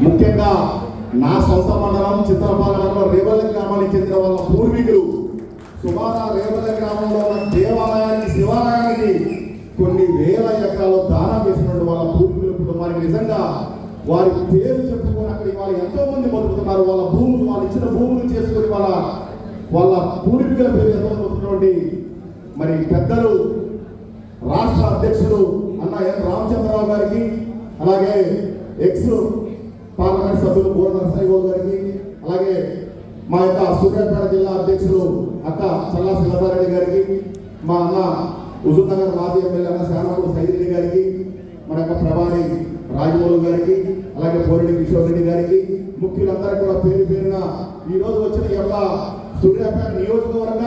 ముఖ్యంగా నా సొంత మండలం చిత్రపాల మండలం రేవల్ల గ్రామానికి చెందిన వాళ్ళ పూర్వీకులు సుమారు రేవల్ల గ్రామంలో ఉన్న దేవాలయానికి శివాలయానికి కొన్ని వేల ఎకరాలు దానం చేసినటువంటి వాళ్ళ పూర్వీకుల కుటుంబానికి నిజంగా వారి పేరు చెప్పుకొని అక్కడ వాళ్ళు ఎంతో మంది బతుకుతున్నారు. వాళ్ళ భూములు వాళ్ళు ఇచ్చిన భూములు చేసుకుని వాళ్ళ పూర్వీకుల పేరు ఎంతో బతుకున్నటువంటి మరి పెద్దలు రాష్ట్ర అధ్యక్షుడు అన్న ఎన్ రామచంద్రరావు గారికి, అలాగే ఎక్స్ పార్లమెంట్ సభ్యులు బోర నరసింహ గౌడ్ గారికి, అలాగే మా యొక్క సూర్యాపేట జిల్లా అధ్యక్షుడు అక్క చల్లా శివధారెడ్డి గారికి, మా అన్న హుజూర్ నగర్ మాజీ ఎమ్మెల్యే అన్న శ్యామరావు సైరెడ్డి గారికి, మన యొక్క ప్రభాని రాజమౌళి గారికి, అలాగే పోరెడ్డి కిషోర్ రెడ్డి గారికి, ముఖ్యులందరూ కూడా పేరు పేరున ఈ రోజు వచ్చిన ఈ యొక్క సూర్యాపేట నియోజకవర్గ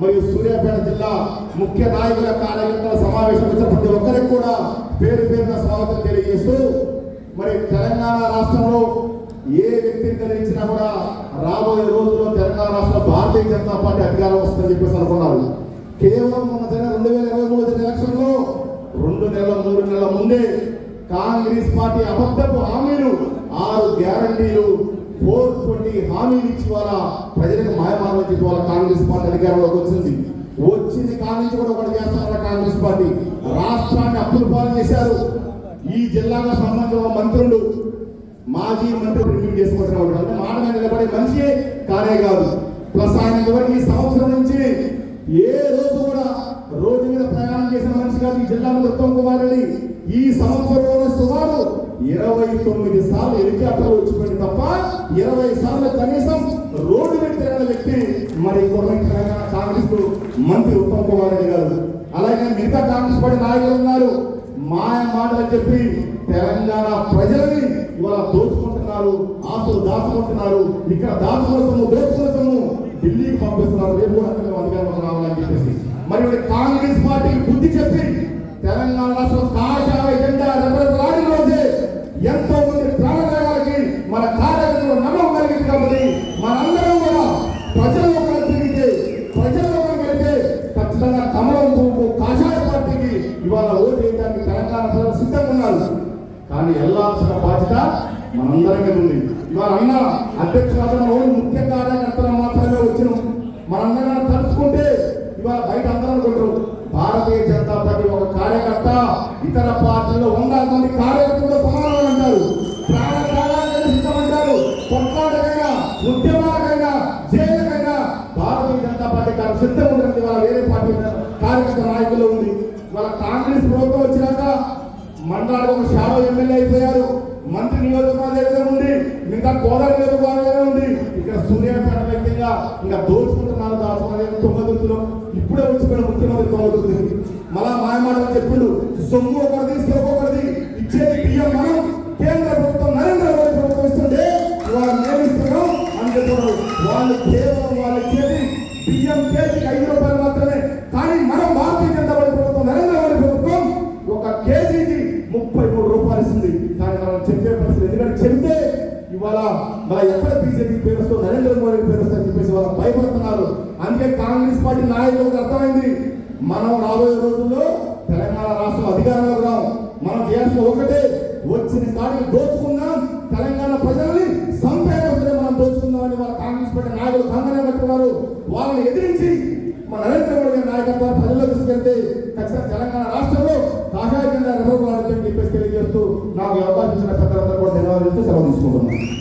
మరియు సూర్యాపేట జిల్లా ముఖ్య నాయకుల కార్యకర్తల సమావేశం వచ్చిన ప్రతి ఒక్కరికి కూడా పేరు పేరున స్వాగతం తెలియజేస్తూ, మరి తెలంగాణ రాష్ట్రంలో ఏ వ్యక్తిని కలిగించినా కూడా రాబోయే రోజుల్లో తెలంగాణ రాష్ట్ర భారతీయ జనతా పార్టీ అధికారం వస్తుందని చెప్పేసి అనుకున్నారు. కేవలం మొన్న జరిగిన 2023 ఎలక్షన్లో 2 నెలల 3 నెలల ముందే కాంగ్రెస్ పార్టీ అబద్ధపు హామీలు 6 గ్యారంటీలు 420 హామీలు ఇచ్చి వాళ్ళ ప్రజలకు మాయమాటలు చెప్పి వాళ్ళ కాంగ్రెస్ పార్టీ అధికారంలోకి వచ్చింది కాంగ్రెస్ కూడా ఒకటి చేస్తారన్న కాంగ్రెస్ పార్టీ రాష్ట్రాన్ని అప్పుల పాలు చేశారు. ఈ జిల్లాకు సంబంధించిన మంత్రులు మాజీ మంత్రి రివ్యూ చేసుకుంటున్నాడు అంటే మాట మీద నిలబడే మనిషి కానే కాదు. ప్లస్ ఆయన ఎవరికి ఈ సంవత్సరం నుంచి ఏ రోజు కూడా రోడ్డు మీద ప్రయాణం చేసిన మనిషి కాదు. ఈ జిల్లా మంత్రి ఉత్తమ్ కుమార్ రెడ్డి ఈ సంవత్సరంలో సుమారు 29 సార్లు హెలికాప్టర్ వచ్చిపోయింది తప్ప 20 సార్లు కనీసం రోడ్డు మీద తిరిగిన వ్యక్తి మరి తెలంగాణ కాంగ్రెస్ మంత్రి ఉత్తమ్ కుమార్ రెడ్డి గారు. అలాగే మిగతా కాంగ్రెస్ పార్టీ నాయకులు ఉన్నారు. మాయ మాటలు చెప్పి తెలంగాణ ప్రజలని ఇవాళ దోచుకుంటున్నారు, ఆస్తులు దాచుకుంటున్నారు, ఇక్కడ దాచుకోసము దోచుకోసము ఢిల్లీకి పంపిస్తున్నారు. రేపు కూడా అధికారంలో రావాలని చెప్పేసి మరి కాంగ్రెస్ పార్టీ బుద్ధి చెప్పి తెలంగాణ రాష్ట్రం కాషాయ జెండా రెపరెపలాడిన రోజే ఎంతో మంది ప్రాణత్యాగాలకి మన కార్యకర్తలు నమ్మకం కలిగింది. కాబట్టి మనందరం కూడా ప్రజల్లో తిరిగితే ప్రజల్లో కలిగితే ఖచ్చితంగా కమలం పువ్వు కాషాయ పార్టీకి ఇవాళ ఓటు వేయడానికి తెలంగాణ ప్రజలు సిద్ధంగా ఉన్నారు. కానీ వెళ్లాల్సిన బాధ్యత మనందరికీ ఉంది. ఇవాళ అన్న అధ్యక్షుడు ముఖ్య కార్యకర్తలు మాత్రమే వచ్చినాం. మనందరం తలుచుకుంటే ఇవాళ బయట అందరూ అనుకుంటారు భారతీయ జనతా పార్టీ ఒక కార్యకర్త ఇతర పార్టీలో 100 మంది కార్యకర్తలు సమానం అంటారు. ప్రాణత్యాగాలకైనా సిద్ధమంటారు. కొట్లాటకైనా ఉద్యమాలకైనా జైలుకైనా భారతీయ జనతా పార్టీ సిద్ధం ఉంటుంది. వాళ్ళ వేరే పార్టీ కార్యకర్త నాయకులు ఉంది. వాళ్ళ కాంగ్రెస్ ప్రభుత్వం వచ్చినాక మండలానికి ఒక షాడో ఎమ్మెల్యే అయిపోయారు. మంత్రి నియోజకవర్గం ఉంది, ఇంకా గోదావరి నియోజకవర్గం ఉంది. ఇక్కడ సూర్యాపేట వ్యక్తిగా ఇంకా దోచుకుంటున్నారు. తొమ్మిదిలో ఇప్పుడే వచ్చిపోయిన ముఖ్యమంత్రి తొమ్మిది మళ్ళా మాయమాటలు చెప్పిండు. సొమ్ము ఒకరిది సొమ్ము ఒకరిది ఇచ్చేది బియ్యం మనం కేంద్ర ప్రభుత్వం నరేంద్ర మోడీ ప్రభుత్వం ఇస్తుంటే వాళ్ళు నియమిస్తున్నాం అని చెప్పారు. వాళ్ళు కేవలం వాళ్ళు ఇచ్చేది బియ్యం కేజీకి 5 రూపాయలు మాత్రమే. కానీ మనం భారతీయ జనతా పార్టీ ప్రభుత్వం నరేంద్ర మోడీ ప్రభుత్వం ఒక కేజీకి 33 రూపాయలు ఇస్తుంది. కానీ మనం చెప్పే పరిస్థితి ఎందుకంటే చెప్తే ఇవాళ మన ఎక్కడ బీజేపీ పేరు వస్తుందో నరేంద్ర మోడీ పేరు వస్తుందని చెప్పేసి వాళ్ళు భయపడుతున్నారు. అందుకే కాంగ్రెస్ పార్టీ నాయకులకు అర్థమైంది మనం రాబోయే రోజుల్లో తెలంగాణ రాష్ట్రం అధికారంలోకి రాం. మనం చేయాల్సిన ఒకటే వచ్చిన కాడికి దోచుకుందాం, తెలంగాణ ప్రజల్ని సంపేరే మనం దోచుకుందామని వాళ్ళ కాంగ్రెస్ పార్టీ నాయకులు కంగనే కట్టుకున్నారు. వాళ్ళని ఎదిరించి మన నరేంద్ర మోడీ నాయకత్వాన్ని ప్రజల్లో తీసుకెళ్తే ఖచ్చితంగా తెలంగాణ రాష్ట్రంలో కాషాయ జెండా రెపరెపలాడుతుందని చెప్పేసి తెలియజేస్తూ నాకు అవకాశం ఇచ్చిన పెద్దలందరూ కూడా ధన్యవాదాలు సెలవు తీసుకుంటున్నాను.